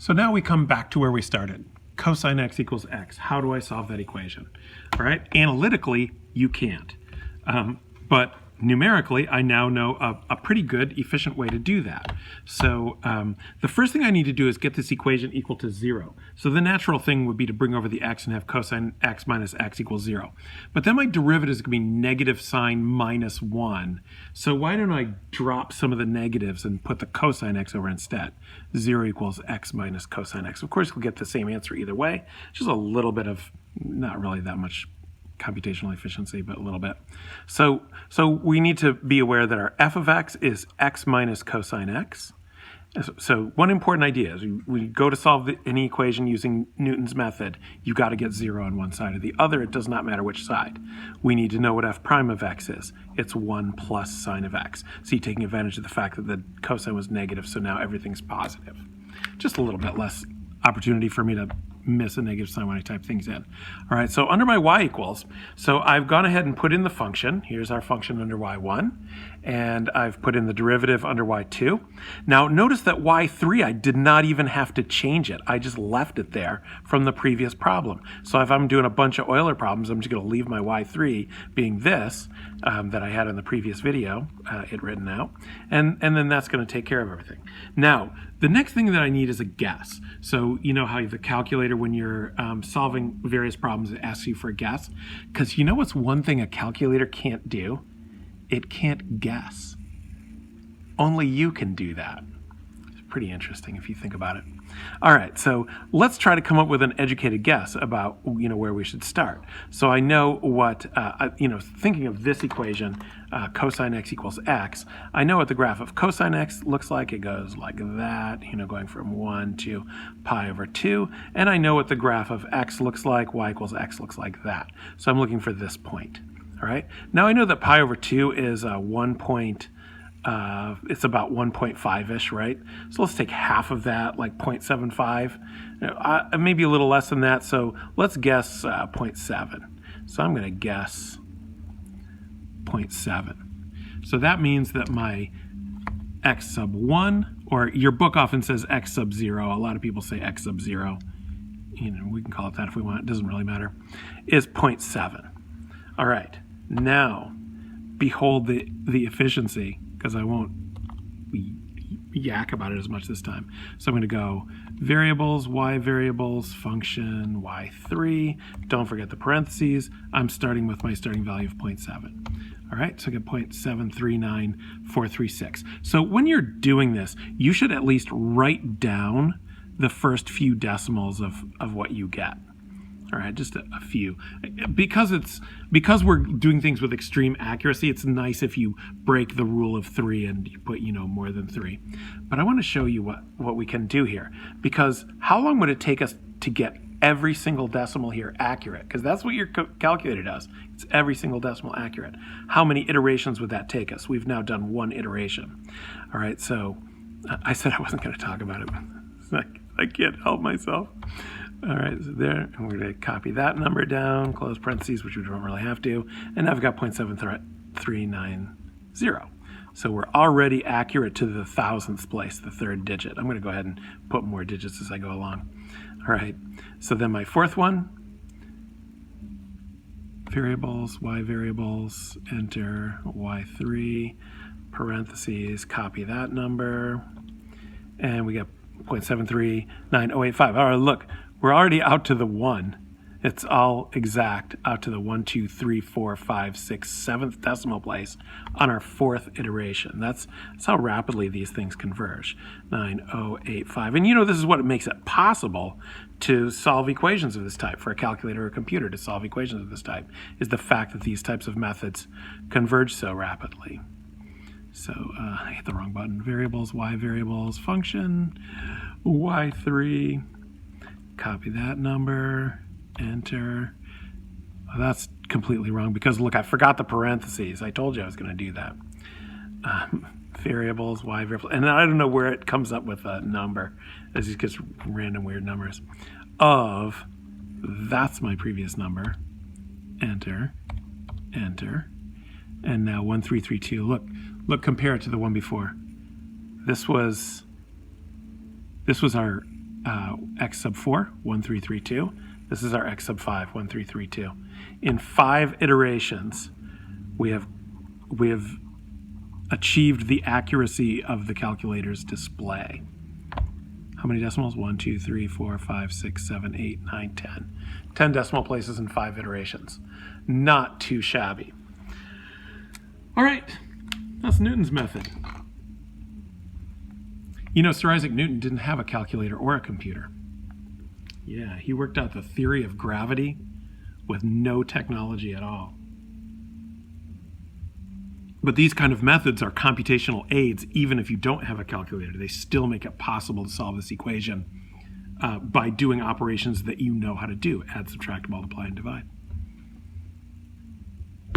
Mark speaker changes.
Speaker 1: So now we come back to where we started. Cosine x equals x. How do I solve that equation? All right, analytically, you can't. But numerically, I now know a pretty good, efficient way to do that. So the first thing I need to do is get this equation equal to 0. So the natural thing would be to bring over the x and have cosine x minus x equals 0. But then my derivative is going to be negative sine minus 1. So why don't I drop some of the negatives and put the cosine x over instead? 0 equals x minus cosine x. Of course, we'll get the same answer either way. Just a little bit of, not really that much computational efficiency, but a little bit. So we need to be aware that our f of x is x minus cosine x. So one important idea is we go to solve any equation using Newton's method, you got to get 0 on one side or the other. It does not matter which side. We need to know what f prime of x is. It's 1 plus sine of x. So you're taking advantage of the fact that the cosine was negative, so now everything's positive. Just a little bit less opportunity for me to miss a negative sign when I type things in. All right, so under my y equals, so I've gone ahead and put in the function. Here's our function under y1, and I've put in the derivative under y2. Now notice that y3, I did not even have to change it. I just left it there from the previous problem. So if I'm doing a bunch of Euler problems, I'm just going to leave my y3 being this that I had in the previous video, it written out, and then that's going to take care of everything. Now, the next thing that I need is a guess. So you know how the calculator, when you're solving various problems, it asks you for a guess? Because you know what's one thing a calculator can't do? It can't guess. Only you can do that. It's pretty interesting if you think about it. All right, so let's try to come up with an educated guess about where we should start. So I know what, thinking of this equation, cosine x equals x, I know what the graph of cosine x looks like. It goes like that, going from 1 to pi over 2. And I know what the graph of x looks like, y equals x looks like that. So I'm looking for this point. All right, now I know that pi over 2 is it's about 1.5-ish, right? So let's take half of that, like 0.75, maybe a little less than that. So let's guess 0.7. So I'm going to guess 0.7. So that means that my x sub 1, or your book often says x sub 0. A lot of people say x sub 0. We can call it that if we want. It doesn't really matter. Is 0.7. All right. Now, behold the efficiency, because I won't yak about it as much this time. So I'm going to go variables, y variables, function, y3. Don't forget the parentheses. I'm starting with my starting value of 0.7. All right, so I get 0.739436. So when you're doing this, you should at least write down the first few decimals of what you get. All right, just a few. Because we're doing things with extreme accuracy, it's nice if you break the rule of 3 and you put, more than 3. But I want to show you what we can do here. Because how long would it take us to get every single decimal here accurate? Because that's what your calculator does. It's every single decimal accurate. How many iterations would that take us? We've now done one iteration. All right, so I said I wasn't going to talk about it, but I can't help myself. All right, so there, and we're going to copy that number down, close parentheses, which we don't really have to, and now I've got 0.7390. So we're already accurate to the thousandth place, the third digit. I'm going to go ahead and put more digits as I go along. All right, so then my fourth one, variables, y variables, enter y3, parentheses, copy that number, and we get 0.739085. All right, look. We're already out to the 1. It's all exact out to the 1, 2, 3, 4, 5, 6, 7th decimal place on our 4th iteration. That's how rapidly these things converge. 9085. And this is what makes it possible to solve equations of this type, for a calculator or a computer to solve equations of this type, is the fact that these types of methods converge so rapidly. So I hit the wrong button. Variables, y variables, function, y3. Copy that number, enter. Oh, that's completely wrong because, look, I forgot the parentheses. I told you I was going to do that. Variables, y variables, and I don't know where it comes up with a number. It just gets random weird numbers. That's my previous number. Enter, enter. And now 1332. Look, compare it to the one before. This was our x sub 4, 1, 3, 3, 2. This is our x sub 5, 1, 3, 3, 2. In 5 iterations, we have achieved the accuracy of the calculator's display. How many decimals? 1, 2, 3, 4, 5, 6, 7, 8, 9, 10. 10 decimal places in 5 iterations. Not too shabby. All right, that's Newton's method. You know, Sir Isaac Newton didn't have a calculator or a computer. Yeah, he worked out the theory of gravity with no technology at all. But these kind of methods are computational aids, even if you don't have a calculator. They still make it possible to solve this equation by doing operations that you know how to do: add, subtract, multiply, and divide.